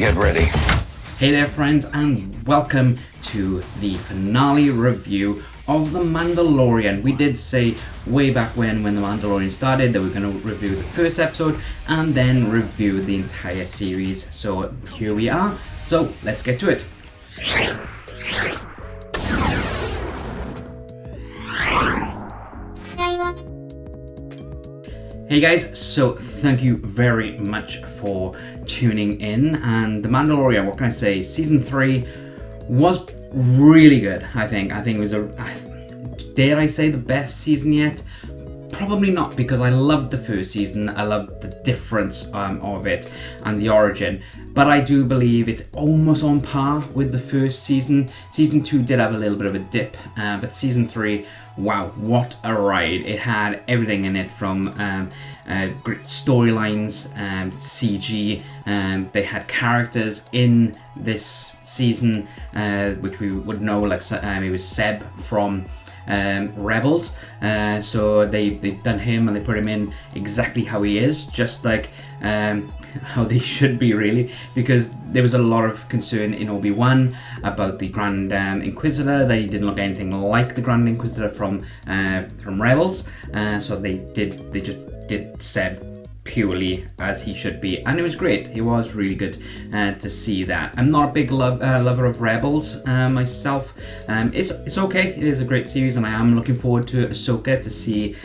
Get ready. Hey there friends, and welcome to the finale review of The Mandalorian. We did say way back when The Mandalorian started that we're going to review the first episode and then review the entire series. So here we are. So let's get to it. Hey guys, so thank you very much for tuning in, and The Mandalorian, what can I say, season 3 was really good. I think it was dare I say the best season yet? Probably not, because I loved the first season. I loved the difference of it and the origin, but I do believe it's almost on par with the first season. Season 2 did have a little bit of a dip, but season 3, wow, what a ride. It had everything in it, from great storylines, CG. They had characters in this season which we would know, like it was Seb from Rebels, so they've done him and they put him in exactly how he is, just like how they should be, really, because there was a lot of concern in Obi-Wan about the Grand Inquisitor. They didn't look anything like the Grand Inquisitor from Rebels, so they just did Seb purely as he should be, and it was great. It was really good to see that. I'm not a big lover of Rebels myself. It's okay. It is a great series, and I am looking forward to Ahsoka, to see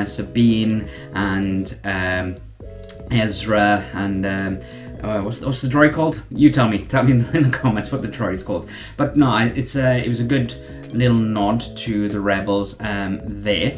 Sabine and Ezra and what's the droid called? You tell me in the comments what the droid is called. But no, it was a good little nod to the Rebels there,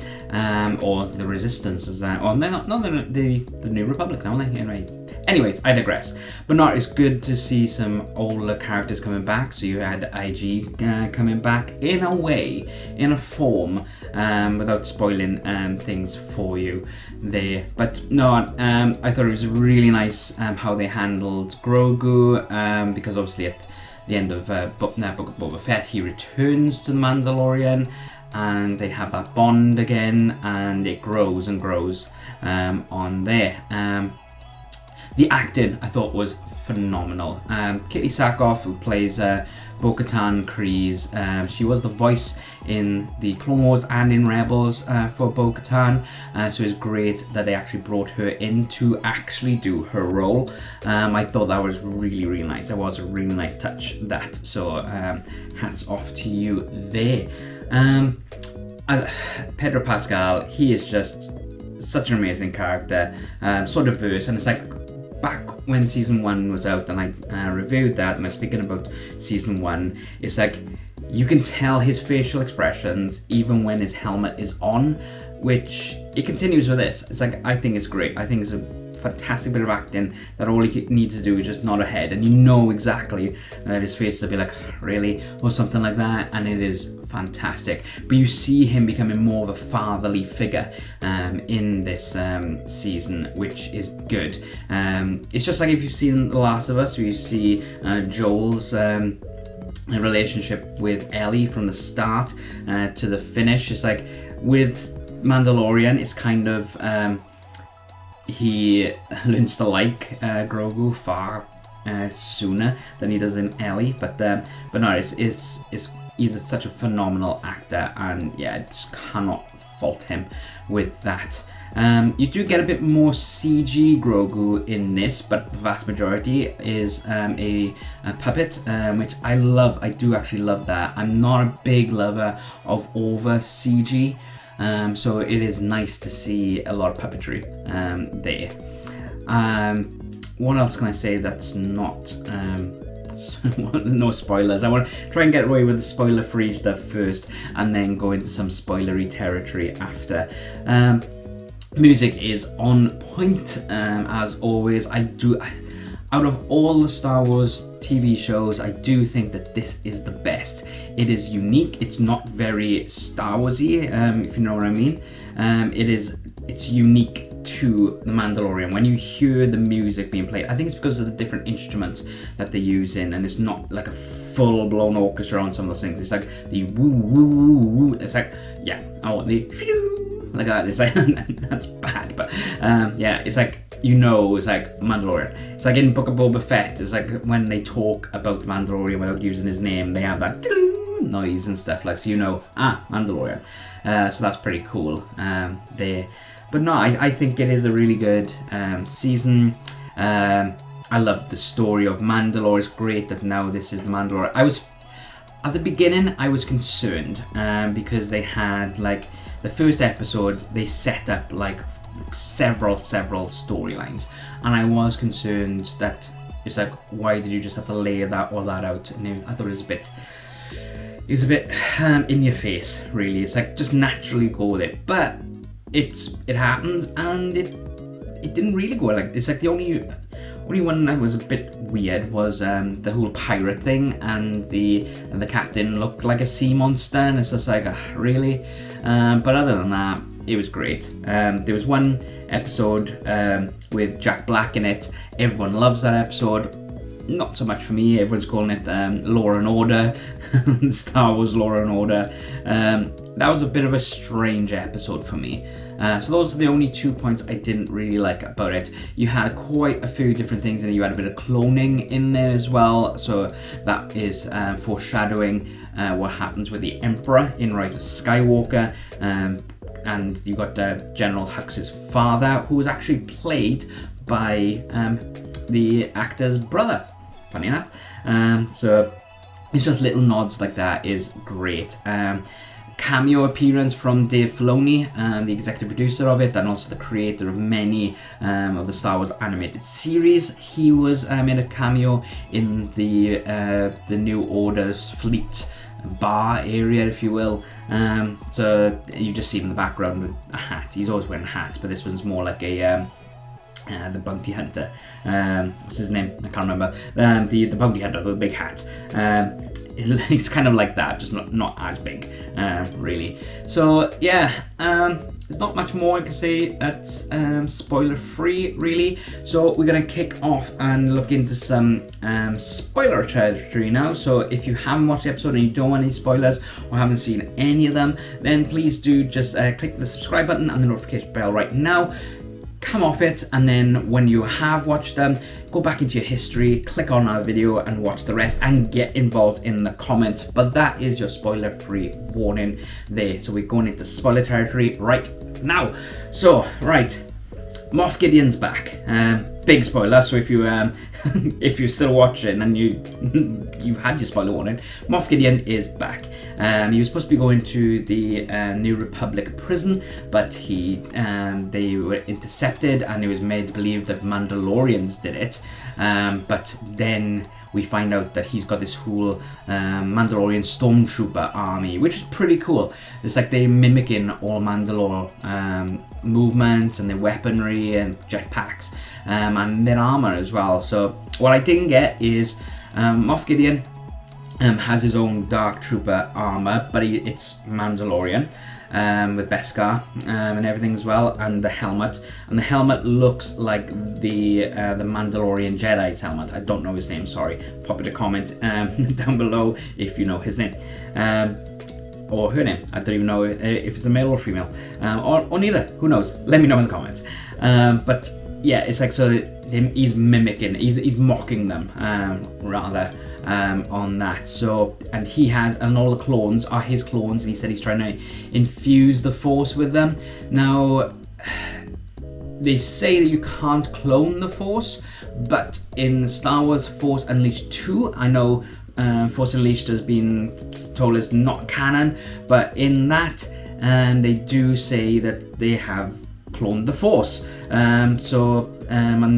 or the Resistance, or the New Republic now, aren't they? Right. Anyways, I digress. But no, it's good to see some older characters coming back. So you had IG coming back in a way, in a form, without spoiling things for you there. But no, I thought it was really nice how they handled Grogu, because obviously at the end of Book of Boba Fett, he returns to the Mandalorian, and they have that bond again, and it grows and grows on there. The acting, I thought, was phenomenal. Kitty Sackhoff, who plays Bo-Katan Kryze, she was the voice in the Clone Wars and in Rebels for Bo-Katan, so it's great that they actually brought her in to actually do her role. I thought that was really, really nice. That was a really nice touch, that. So hats off to you there. Pedro Pascal, he is just such an amazing character, so diverse, and it's like, back when season 1 was out and I reviewed that and I was speaking about season 1, it's like you can tell his facial expressions even when his helmet is on, which it continues with this. It's like, I think it's great. I think it's a fantastic bit of acting that all he needs to do is just nod ahead, and you know exactly that his face will be like, really, or something like that, and it is fantastic. But you see him becoming more of a fatherly figure in this season, which is good. It's just like if you've seen The Last of Us, where you see Joel's relationship with Ellie from the start to the finish. It's like with Mandalorian, it's kind of he learns to like Grogu far sooner than he does in Ellie, but no, he's such a phenomenal actor, and yeah, I just cannot fault him with that. You do get a bit more CG Grogu in this, but the vast majority is a puppet, which I love. I do actually love that. I'm not a big lover of over CG, so it is nice to see a lot of puppetry there. What else can I say that's not no spoilers? I want to try and get away with the spoiler-free stuff first, and then go into some spoilery territory after. Music is on point, as always. Out of all the Star Wars TV shows, I do think that this is the best. It is unique. It's not very Star Warsy, if you know what I mean. It's unique to The Mandalorian. When you hear the music being played, I think it's because of the different instruments that they use in, and it's not like a full-blown orchestra on some of those things. It's like the woo woo woo woo. It's like, yeah, I want the like that. It's like that's bad, but yeah, it's like you know it's like Mandalorian. It's like in Book of Boba Fett, it's like when they talk about the Mandalorian without using his name, they have that noise and stuff, like, so you know, Mandalorian. So that's pretty cool there. But no, I think it is a really good season. I love the story of Mandalore. It's great that now this is the Mandalore. At the beginning, I was concerned because they had, like, the first episode, they set up like several storylines, and I was concerned that it's like, why did you just have to lay all that out? And I thought it was a bit in your face, really. It's like, just naturally go with it, but it happened, and it didn't really go like. It's like the only one that was a bit weird was the whole pirate thing, and the captain looked like a sea monster, and it's just like, really. But other than that, it was great. There was one episode with Jack Black in it. Everyone loves that episode. Not so much for me. Everyone's calling it Law and Order, Star Wars Law and Order. That was a bit of a strange episode for me. So those are the only 2 points I didn't really like about it. You had quite a few different things, and you had a bit of cloning in there as well. So that is foreshadowing what happens with the Emperor in Rise of Skywalker. And you got General Hux's father, who was actually played by the actor's brother, funny enough. So it's just little nods like that is great. Cameo appearance from Dave Filoni, the executive producer of it, and also the creator of many of the Star Wars animated series. He was in a cameo in the New Order's fleet bar area, if you will. So you just see him in the background with a hat. He's always wearing a hat, but this one's more like a the bounty hunter. What's his name? I can't remember. The bounty hunter with the big hat. It's kind of like that, just not as big, really. So yeah, there's not much more I can say that's spoiler free, really. So we're gonna kick off and look into some spoiler territory now. So if you haven't watched the episode and you don't want any spoilers or haven't seen any of them, then please do just click the subscribe button and the notification bell right now. Come off it, and then when you have watched them, go back into your history, click on our video and watch the rest, and get involved in the comments. But that is your spoiler free warning there. So we're going into spoiler territory right now. So right, Moff Gideon's back. Big spoiler, so if you if you're still watching and you've had your spoiler warning, Moff Gideon is back. He was supposed to be going to the New Republic prison, but they were intercepted, and it was made to believe that Mandalorians did it. But then we find out that he's got this whole Mandalorian stormtrooper army, which is pretty cool. It's like they're mimicking all Mandalore movements and their weaponry and jetpacks and their armor as well. So what I didn't get is Moff Gideon has his own Dark Trooper armor, but it's Mandalorian with Beskar and everything as well, and the helmet. And the helmet looks like the Mandalorian Jedi's helmet. I don't know his name, sorry. Pop it a comment down below if you know his name. Or her name. I don't even know if it's a male or female. Or neither. Who knows? Let me know in the comments. But yeah, it's like, so he's mimicking, he's mocking them, rather, on that. So, and all the clones are his clones, and he said he's trying to infuse the Force with them. Now, they say that you can't clone the Force, but in Star Wars Force Unleashed 2, I know Force Unleashed has been told is not canon, but in that, they do say that they have cloned the Force. And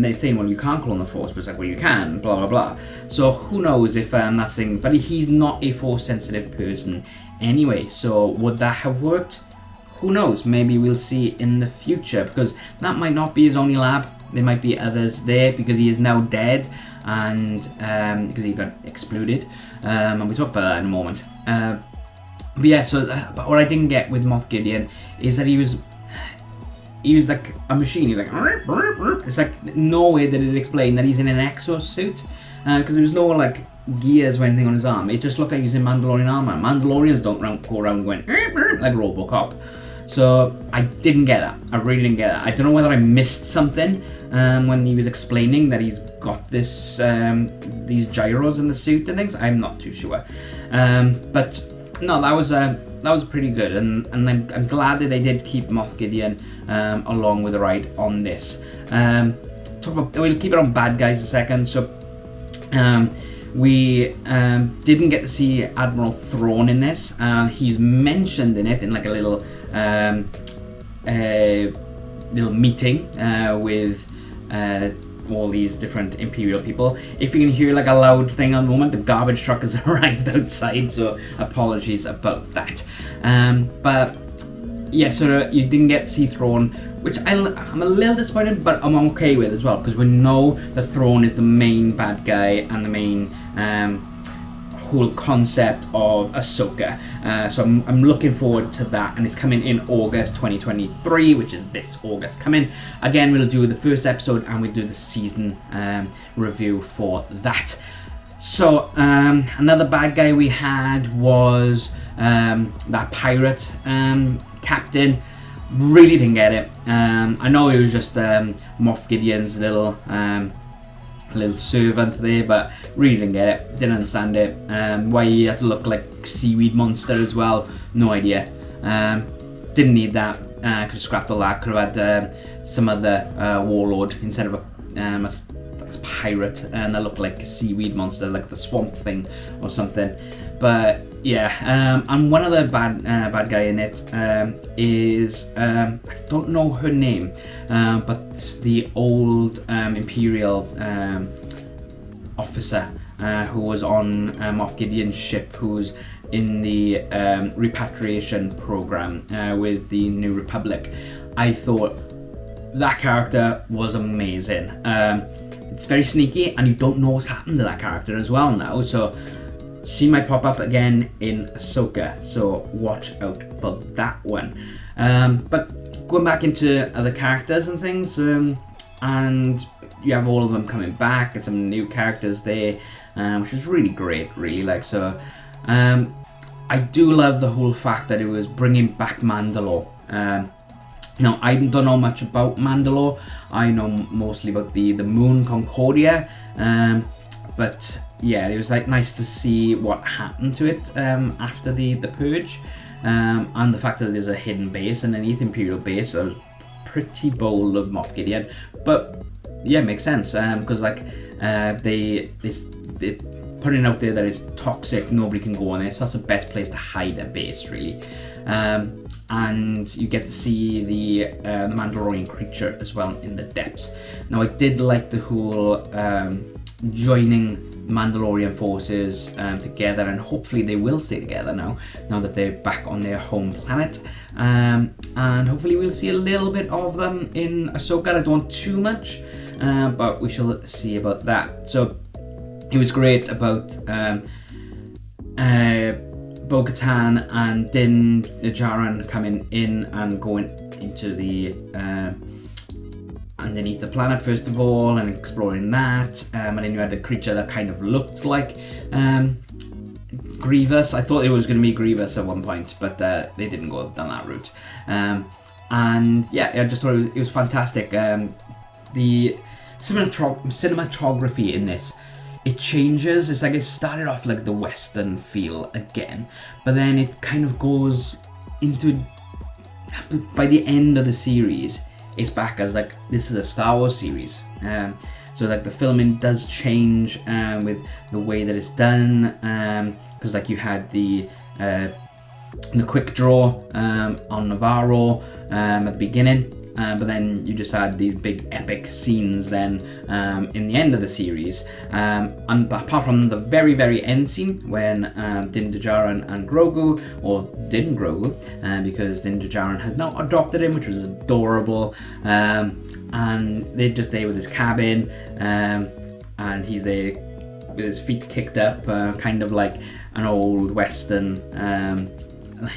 they're saying, well, you can't clone the Force, but it's like, well, you can, blah, blah, blah. So who knows if that thing, but he's not a Force sensitive person anyway, so would that have worked? Who knows? Maybe we'll see in the future, because that might not be his only lab. There might be others there, because he is now dead, and because he got exploded, and we'll talk about that in a moment. But yeah, so but what I didn't get with Moff Gideon is that he was like a machine. He was like, it's like, no way did it explain that he's in an exosuit, because there was no like gears or anything on his arm. It just looked like he was in Mandalorian armor. Mandalorians don't go around going like RoboCop. So I didn't get that. I really didn't get that. I don't know whether I missed something when he was explaining that he's got this these gyros in the suit and things. I'm not too sure. But no, that was pretty good, and I'm glad that they did keep Moff Gideon along with the ride on this. We'll keep it on bad guys a second. So we didn't get to see Admiral Thrawn in this. He's mentioned in it in like a little meeting with all these different Imperial people. If you can hear like a loud thing at the moment, the garbage truck has arrived outside, so apologies about that. But yeah, so you didn't get to see Thrawn, which I'm a little disappointed, but I'm okay with as well, because we know that Thrawn is the main bad guy and the main whole concept of Ahsoka. So I'm looking forward to that, and it's coming in August 2023, which is this August coming. Again, we'll do the first episode and we'll do the season review for that. So another bad guy we had was that pirate captain. Really didn't get it. I know it was just Moff Gideon's little servant there, but really didn't get it. Didn't understand it. Why he had to look like seaweed monster as well, no idea. Didn't need that. Could have scrapped all that. Could have had some other warlord instead of a pirate, and that looked like a seaweed monster, like the swamp thing or something. But yeah, and one other bad guy in it is I don't know her name, but the old Imperial officer who was on Moff Gideon's ship, who's in the repatriation program with the New Republic. I thought that character was amazing. It's very sneaky, and you don't know what's happened to that character as well now, so she might pop up again in Ahsoka, so watch out for that one. But going back into other characters and things, and you have all of them coming back and some new characters there, which is really great, really. I do love the whole fact that it was bringing back Mandalore. Now, I don't know much about Mandalore. I know mostly about the moon Concordia, but yeah, it was like nice to see what happened to it after the purge, and the fact that there's a hidden base underneath Imperial base. So I was pretty bold of Moff Gideon, but yeah, it makes sense because like they putting out there that it's toxic, nobody can go on it, so that's the best place to hide a base, really. And you get to see the Mandalorian creature as well in the depths. Now, I did like the whole joining Mandalorian forces together, and hopefully they will stay together now that they're back on their home planet. And hopefully we'll see a little bit of them in Ahsoka. I don't want too much, but we shall see about that. So it was great about Bo-Katan and Din Djarin coming in and going into the underneath the planet first of all and exploring that, and then you had a creature that kind of looked like Grievous. I thought it was going to be Grievous at one point, but they didn't go down that route. And yeah, I just thought it was fantastic. The cinematography in this, it changes. It's like it started off like the Western feel again, but then it kind of goes into, by the end of the series, it's back as like this is a Star Wars series. So like the filming does change with the way that it's done, because like you had the quick draw on Navarro at the beginning. But then you just had these big epic scenes then in the end of the series. And apart from the very, very end scene when Din Djarin and Grogu, or Din Grogu, because Din Djarin has now adopted him, which was adorable. And they're just there with his cabin, and he's there with his feet kicked up, kind of like an old Western.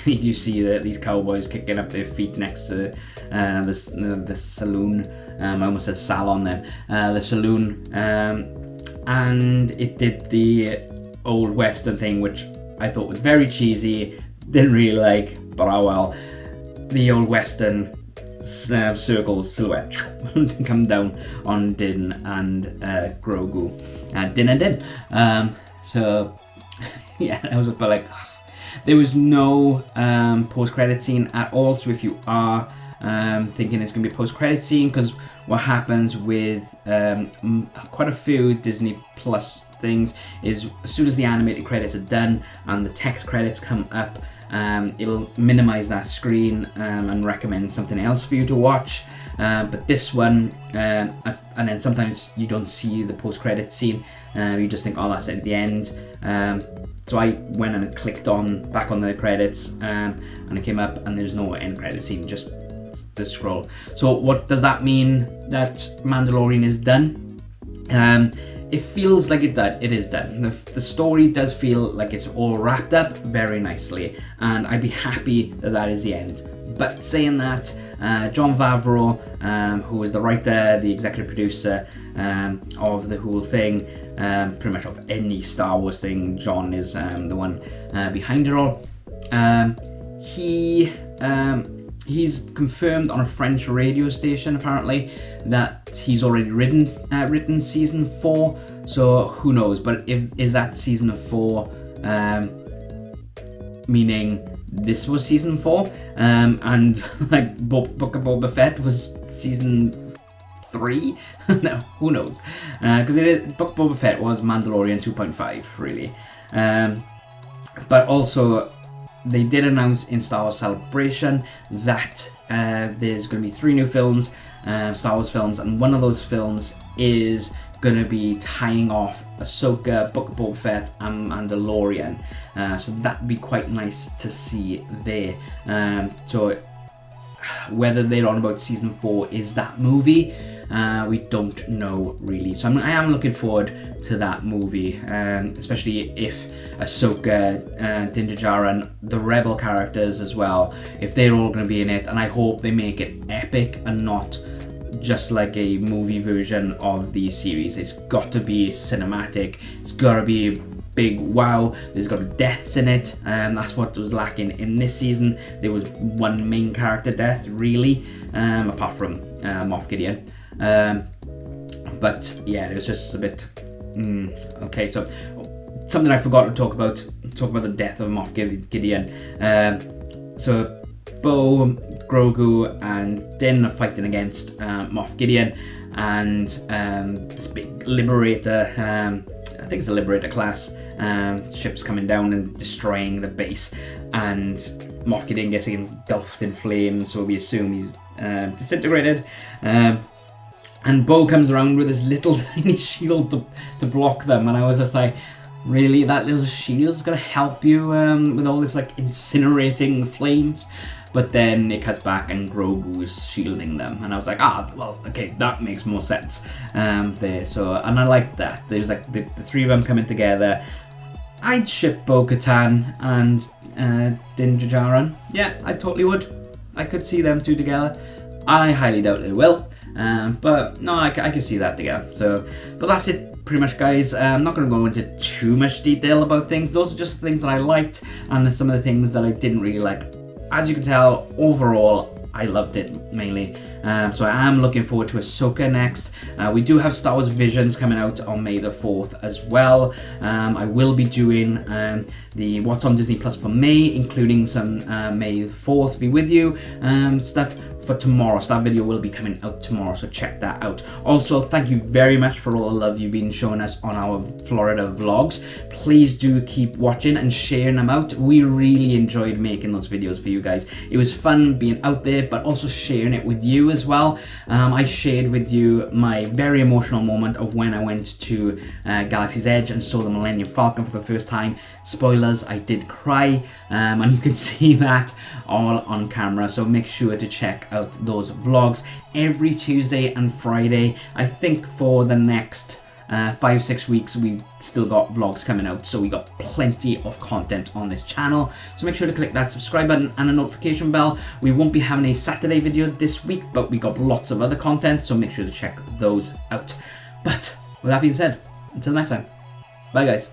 You see these cowboys kicking up their feet next to the saloon. I almost said salon then. The saloon. And it did the old Western thing, which I thought was very cheesy. Didn't really like, but oh well. the old Western circle silhouette come down on Din and Grogu. Din and Din. So yeah, I was about like, there was no post-credit scene at all. So if you are thinking it's gonna be a post-credit scene, because what happens with quite a few Disney Plus things is as soon as the animated credits are done and the text credits come up, it'll minimize that screen and recommend something else for you to watch. But this one, and then sometimes you don't see the post-credit scene, you just think, oh, that's at the end. So I went and clicked back on the credits, and it came up and there's no end credit scene, just the scroll. So what does that mean? That Mandalorian is done? It feels like it is done. The story does feel like it's all wrapped up very nicely, and I'd be happy that is the end. But saying that, Jon Favreau, who is the writer, the executive producer of the whole thing, pretty much of any Star Wars thing, Jon is the one behind it all. He's confirmed on a French radio station apparently that he's already written season 4. So who knows? But is that season 4? Meaning this was season 4, and like Book of Boba Fett was season 3. No, who knows? Because Book of Boba Fett was Mandalorian 2.5 really. But also, they did announce in Star Wars Celebration that there's going to be 3 new films, Star Wars films, and one of those films is going to be tying off Ahsoka, Book of Boba Fett, and Mandalorian. So that'd be quite nice to see there. So whether they're on about season 4 is that movie, we don't know really. So I am looking forward to that movie, especially if Ahsoka, Din Djarin, the Rebel characters as well, if they're all going to be in it. And I hope they make it epic and not just like a movie version of the series. It's got to be cinematic. It's got to be big wow. There's got to be deaths in it. That's what was lacking in this season. There was one main character death really, apart from Moff Gideon. But yeah, it was just a bit okay. So something I forgot to talk about the death of Moff Gideon. So Bo, Grogu, and Din are fighting against Moff Gideon, and this big Liberator, I think it's a Liberator class, ship's coming down and destroying the base, and Moff Gideon gets engulfed in flames, so we assume he's disintegrated. And Bo comes around with his little tiny shield to block them, and I was just like, really, that little shield's gonna help you with all this like incinerating flames? But then it cuts back and Grogu's shielding them, and I was like, well, okay, that makes more sense there. So, and I like that. There's like the 3 of them coming together. I'd ship Bo-Katan and Din Djarin. Yeah, I totally would. I could see them 2 together. I highly doubt they will, but no, I can see that together. So, but that's it pretty much, guys. I'm not going to go into too much detail about things. Those are just things that I liked, and some of the things that I didn't really like. As you can tell, overall, I loved it mainly. So I am looking forward to Ahsoka next. We do have Star Wars Visions coming out on May the 4th as well. I will be doing the What's on Disney Plus for May, including some May the 4th Be With You stuff for tomorrow. So that video will be coming out tomorrow, so check that out. Also, thank you very much for all the love you've been showing us on our Florida vlogs. Please do keep watching and sharing them out. We really enjoyed making those videos for you guys. It was fun being out there, but also sharing it with you as well. I shared with you my very emotional moment of when I went to Galaxy's Edge and saw the Millennium Falcon for the first time. Spoilers, I did cry, and you can see that all on camera, so make sure to check out those vlogs every Tuesday and Friday. I think for the next 5-6 weeks we still got vlogs coming out, so we got plenty of content on this channel, so make sure to click that subscribe button and a notification bell. We won't be having a Saturday video this week, but we got lots of other content, so make sure to check those out. But with that being said, until next time, bye guys.